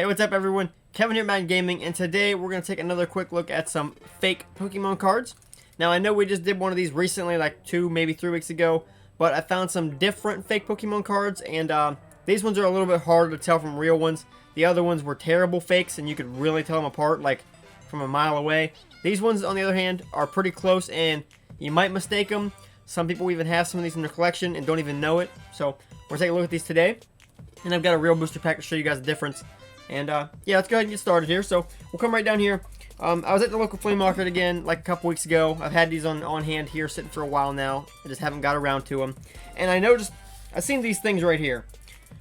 Hey, what's up everyone? Kevin here at Madden Gaming, and today we're going to take another quick look at some fake Pokemon cards. Now, I know we just did one of these recently, like 2, maybe 3 weeks ago, but I found some different fake Pokemon cards, and these ones are a little bit harder to tell from real ones. The other ones were terrible fakes, and you could really tell them apart, like, from a mile away. These ones, on the other hand, are pretty close, and you might mistake them. Some people even have some of these in their collection and don't even know it. So, we're going to take a look at these today, and I've got a real booster pack to show you guys the difference. And yeah, let's go ahead and get started here. So we'll come right down here. I was at the local flea market again like a couple weeks ago. I've had these on hand here sitting for a while now. I just haven't got around to them. And I noticed, I've seen these things right here.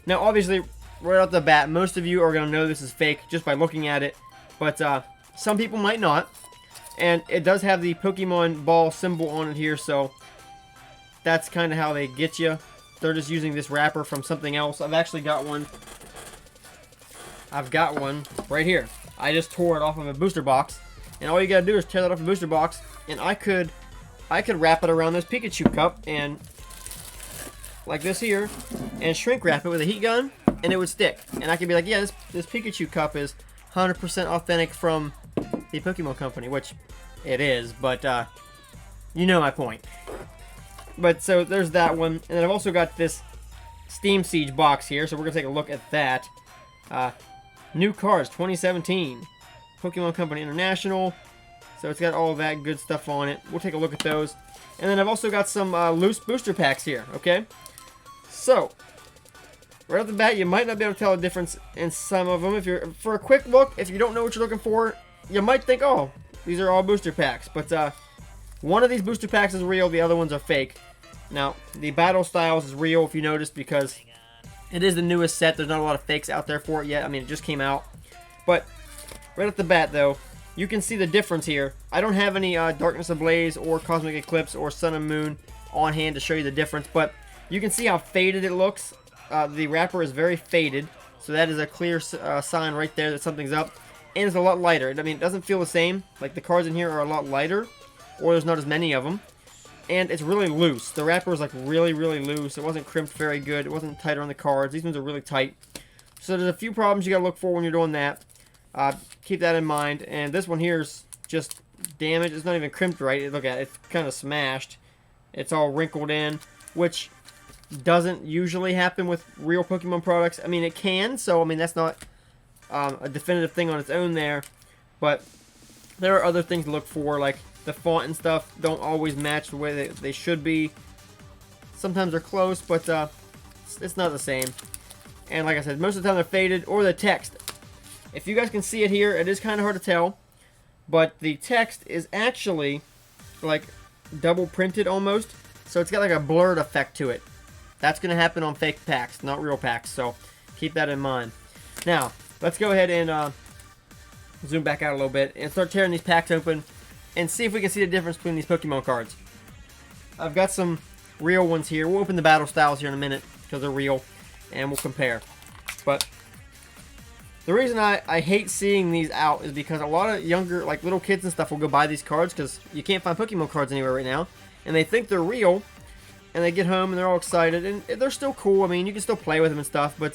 Now obviously, right off the bat, most of you are going to know this is fake just by looking at it. But some people might not. And it does have the Pokemon ball symbol on it here, so that's kind of how they get you. They're just using this wrapper from something else. I've actually got one. I've got one right here. I just tore it off of a booster box, and all you gotta do is tear that off a booster box, and I could wrap it around this Pikachu cup and like this here, and shrink wrap it with a heat gun, and it would stick. And I could be like, yeah, this Pikachu cup is 100% authentic from the Pokemon company, which it is, but you know my point. But so there's that one, and then I've also got this Steam Siege box here, so we're gonna take a look at that. New cards 2017 Pokemon Company International, so it's got all that good stuff on it. We'll take a look at those, and then I've also got some loose booster packs here. Okay, so right off the bat, you might not be able to tell a difference in some of them. If you're for a quick look, if you don't know what you're looking for, you might think, oh, these are all booster packs, but one of these booster packs is real, the other ones are fake. Now the Battle Styles is real, if you noticed, because it is the newest set. There's not a lot of fakes out there for it yet. I mean, it just came out. But right off the bat, though, you can see the difference here. I don't have any Darkness Ablaze or Cosmic Eclipse or Sun and Moon on hand to show you the difference. But you can see how faded it looks. The wrapper is very faded. So that is a clear sign right there that something's up. And it's a lot lighter. I mean, it doesn't feel the same. Like, the cards in here are a lot lighter. Or there's not as many of them. And it's really loose. The wrapper is like really, really loose. It wasn't crimped very good. It wasn't tighter on the cards. These ones are really tight. So there's a few problems you gotta look for when you're doing that. Keep that in mind. And this one here is just damaged. It's not even crimped right. Look at it. It's kind of smashed. It's all wrinkled in, which doesn't usually happen with real Pokemon products. I mean, it can. So, I mean, that's not a definitive thing on its own there. But there are other things to look for, like the font and stuff don't always match the way they should be. Sometimes they're close, but it's not the same. And like I said, most of the time they're faded, or the text. If you guys can see it here, it is kind of hard to tell, but the text is actually like double printed almost, so it's got like a blurred effect to it. That's going to happen on fake packs, not real packs, so keep that in mind. Now, let's go ahead and zoom back out a little bit and start tearing these packs open and see if we can see the difference between these Pokemon cards. I've got some real ones here. We'll open the Battle Styles here in a minute because they're real, and we'll compare. But the reason I hate seeing these out is because a lot of younger, like little kids and stuff, will go buy these cards because you can't find Pokemon cards anywhere right now, and they think they're real, and they get home and they're all excited, and they're still cool. I mean, you can still play with them and stuff, but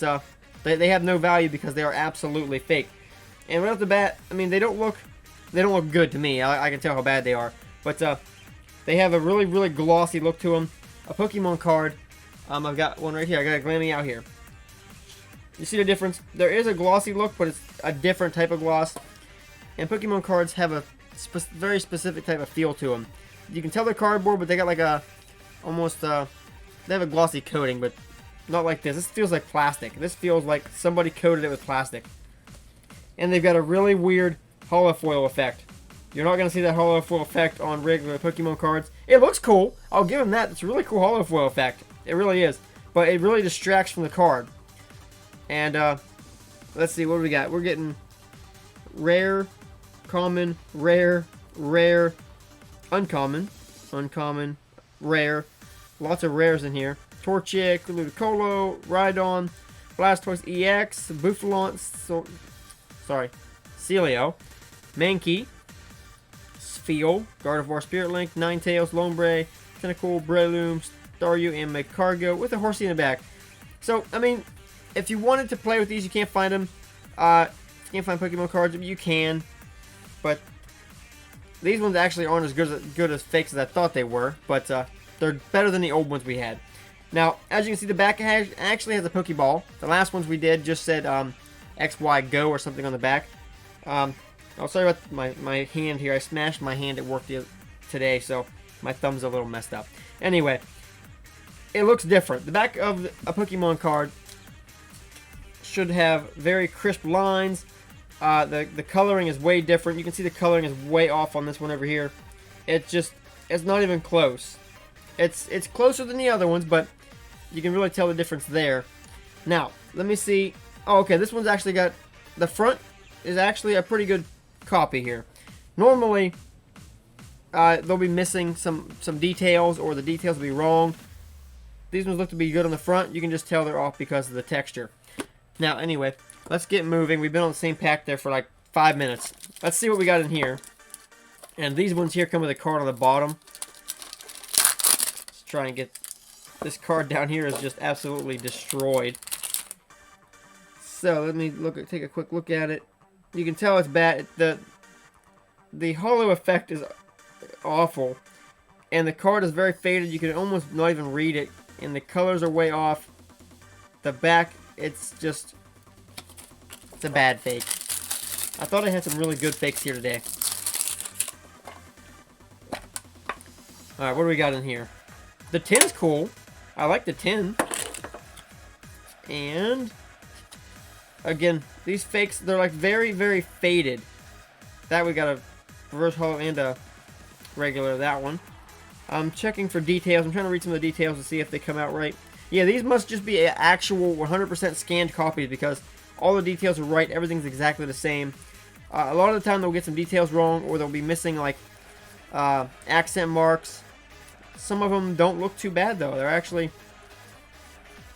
they have no value because they are absolutely fake. And right off the bat, I mean, they don't look good to me. I can tell how bad they are. But they have a really, really glossy look to them. A Pokemon card. I've got one right here. I got a Glammy out here. You see the difference? There is a glossy look, but it's a different type of gloss. And Pokemon cards have a very specific type of feel to them. You can tell they're cardboard, but they got like a almost they have a glossy coating, but not like this. This feels like plastic. This feels like somebody coated it with plastic. And they've got a really weird holofoil effect. You're not going to see that holofoil effect on regular Pokemon cards. It looks cool. I'll give them that. It's a really cool holofoil effect. It really is. But it really distracts from the card. And let's see, what do we got? We're getting rare, common, rare, rare, uncommon, uncommon, rare. Lots of rares in here. Torchic, Ludicolo, Rhydon, Blastoise EX, Bouffalant, Celio, Mankey, Spheal, Gardevoir Spirit Link, Ninetales, Lombre, Tentacool, Breloom, Staryu, and Magcargo with a horsey in the back. So, I mean, if you wanted to play with these, you can't find them. If you can't find Pokemon cards, you can. But these ones actually aren't as good as fakes as I thought they were. But they're better than the old ones we had. Now, as you can see, the back actually has a Pokeball. The last ones we did just said XY Go or something on the back. Oh, sorry about my hand here. I smashed my hand at work today, so my thumb's a little messed up. Anyway, it looks different. The back of a Pokemon card should have very crisp lines. The coloring is way different. You can see the coloring is way off on this one over here. It's not even close. It's closer than the other ones, but you can really tell the difference there. Now, let me see. Oh, okay, this one's actually got, the front is actually a pretty good copy here. Normally, they'll be missing some details, or the details will be wrong. These ones look to be good on the front. You can just tell they're off because of the texture. Now, anyway, let's get moving. We've been on the same pack there for like 5 minutes. Let's see what we got in here. And these ones here come with a card on the bottom. Let's try and get this card down here is just absolutely destroyed. So let me take a quick look at it. You can tell it's bad. The hollow effect is awful, and the card is very faded. You can almost not even read it, and the colors are way off. The back, it's a bad fake. I thought I had some really good fakes here today. Alright, what do we got in here? The tin's cool. I like the tin. And again, these fakes, they're like very, very faded. That we got a reverse hollow and a regular, that one. I'm checking for details. I'm trying to read some of the details to see if they come out right. Yeah, these must just be actual 100% scanned copies because all the details are right. Everything's exactly the same. A lot of the time they'll get some details wrong, or they'll be missing like accent marks. Some of them don't look too bad though. They're actually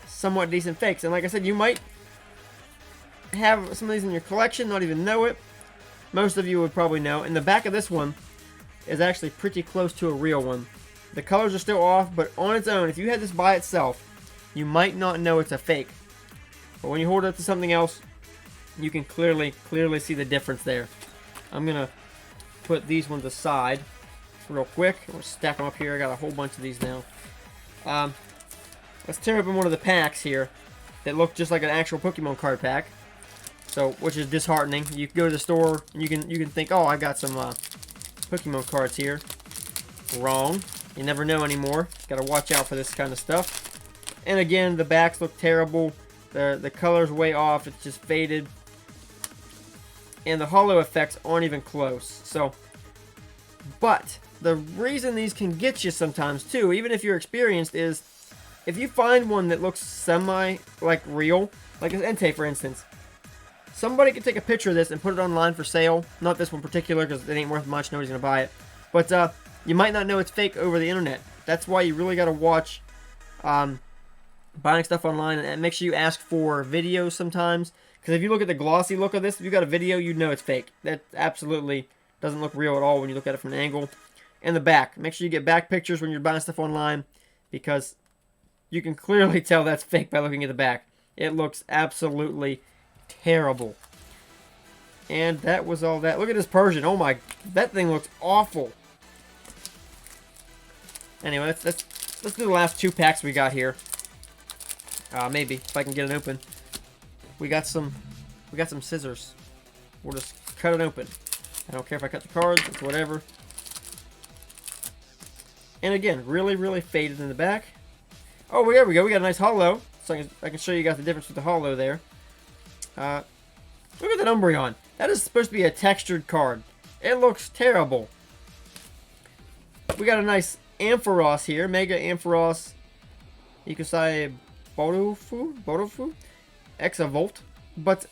somewhat decent fakes. And like I said, you might have some of these in your collection, not even know it. Most of you would probably know. And the back of this one is actually pretty close to a real one. The colors are still off, but on its own, if you had this by itself, you might not know it's a fake. But when you hold it up to something else, you can clearly see the difference there. I'm gonna put these ones aside real quick. We'll stack them up here. I got a whole bunch of these now. Let's tear open one of the packs here that look just like an actual Pokemon card pack. So, which is disheartening. You can go to the store and you can think, oh, I got some Pokemon cards here. Wrong. You never know anymore. Got to watch out for this kind of stuff. And again, the backs look terrible. The color's way off. It's just faded. And the hollow effects aren't even close. So, but the reason these can get you sometimes too, even if you're experienced, is if you find one that looks semi like real, like an Entei for instance, somebody could take a picture of this and put it online for sale. Not this one particular because it ain't worth much. Nobody's gonna buy it. But you might not know it's fake over the internet. That's why you really gotta watch buying stuff online, and make sure you ask for videos sometimes. Because if you look at the glossy look of this, if you got a video, you know it's fake. That absolutely doesn't look real at all when you look at it from an angle. And the back. Make sure you get back pictures when you're buying stuff online, because you can clearly tell that's fake by looking at the back. It looks absolutely terrible. And that was all that. Look at this Persian. Oh my, that thing looks awful. Anyway, let's do the last two packs we got here. Maybe if I can get it open. We got some scissors. We'll just cut it open. I don't care if I cut the cards. It's whatever. And again, really faded in the back. Oh, there we go. We got a nice hollow. So I can show you guys the difference with the hollow there. Look at that Umbreon. That is supposed to be a textured card. It looks terrible. We got a nice Ampharos here. Mega Ampharos. Ikusai Bodofu? Exavolt. But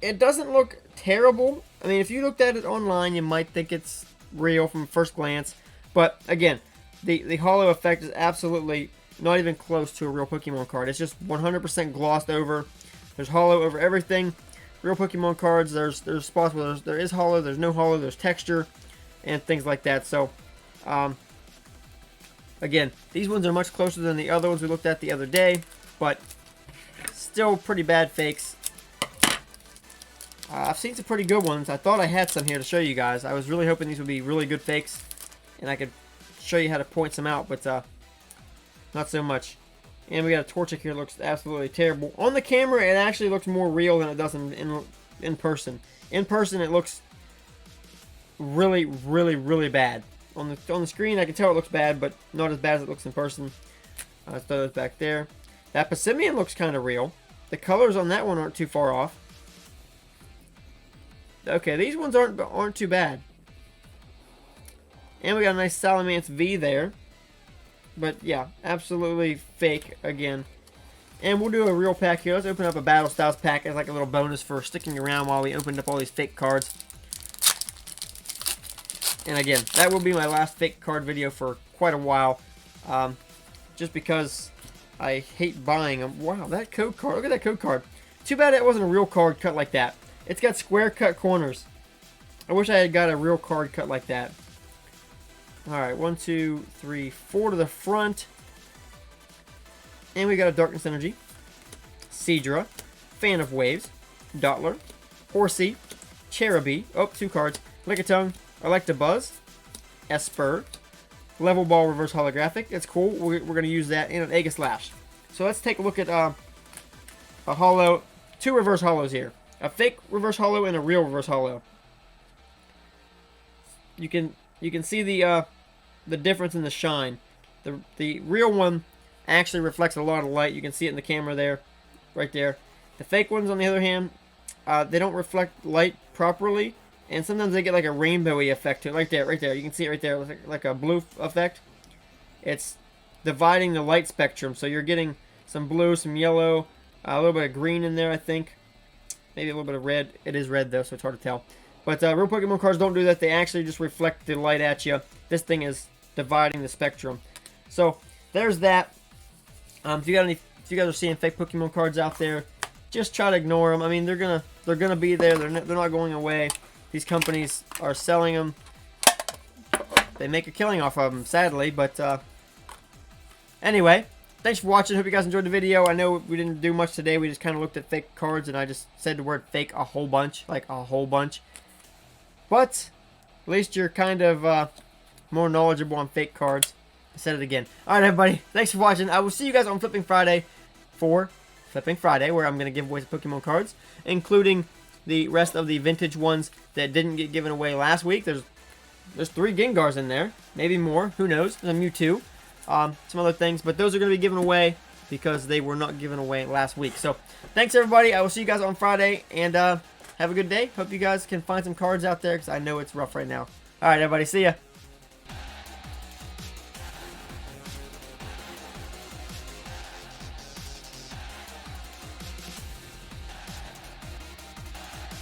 it doesn't look terrible. I mean, if you looked at it online, you might think it's real from first glance. But again, the hollow effect is absolutely not even close to a real Pokemon card. It's just 100% glossed over. There's hollow over everything. Real Pokemon cards, there's spots where there is hollow, there's no hollow, there's texture, and things like that. So, again, these ones are much closer than the other ones we looked at the other day, but still pretty bad fakes. I've seen some pretty good ones. I thought I had some here to show you guys. I was really hoping these would be really good fakes, and I could show you how to point some out, but not so much. And we got a Torchic here that looks absolutely terrible. On the camera, it actually looks more real than it does in person. In person, it looks really, really, really bad. On the screen, I can tell it looks bad, but not as bad as it looks in person. Let's throw those back there. That Passimian looks kind of real. The colors on that one aren't too far off. Okay, these ones aren't too bad. And we got a nice Salamence V there. But yeah, absolutely fake again. And we'll do a real pack here. Let's open up a Battle Styles pack as like a little bonus for sticking around while we opened up all these fake cards. And again, that will be my last fake card video for quite a while. Just because I hate buying them. Wow, that code card. Look at that code card. Too bad it wasn't a real card cut like that. It's got square cut corners. I wish I had got a real card cut like that. Alright, 1, 2, 3, 4 to the front. And we got a Darkness Energy, Seadra, Fan of Waves, Dottler, Horsey, Cherubi, oh, 2 cards, Lickitung, Electabuzz, Esper, Level Ball Reverse Holographic. It's cool. We're going to use that in an Aegislash. So let's take a look at a holo, 2 reverse holos here. A fake reverse holo and a real reverse holo. You can see the difference in the shine. The real one actually reflects a lot of light. You can see it in the camera there, right there. The fake ones, on the other hand, they don't reflect light properly, and sometimes they get like a rainbowy effect to it. Right there. You can see it right there, like a blue effect. It's dividing the light spectrum, so you're getting some blue, some yellow, a little bit of green in there, I think. Maybe a little bit of red. It is red though, so it's hard to tell. But real Pokemon cards don't do that. They actually just reflect the light at you. This thing is dividing the spectrum. So there's that. If you guys are seeing fake Pokemon cards out there, just try to ignore them. I mean, they're gonna be there. They're not going away. These companies are selling them. They make a killing off of them, sadly. But anyway, thanks for watching. Hope you guys enjoyed the video. I know we didn't do much today. We just kind of looked at fake cards, and I just said the word fake a whole bunch, like a whole bunch. But at least you're kind of more knowledgeable on fake cards. I said it again. Alright, everybody. Thanks for watching. I will see you guys on Flipping Friday for Flipping Friday, where I'm going to give away some Pokemon cards, including the rest of the vintage ones that didn't get given away last week. There's 3 Gengars in there. Maybe more. Who knows? There's a Mewtwo. Some other things. But those are going to be given away because they were not given away last week. So, thanks, everybody. I will see you guys on Friday. And have a good day. Hope you guys can find some cards out there because I know it's rough right now. Alright, everybody. See ya.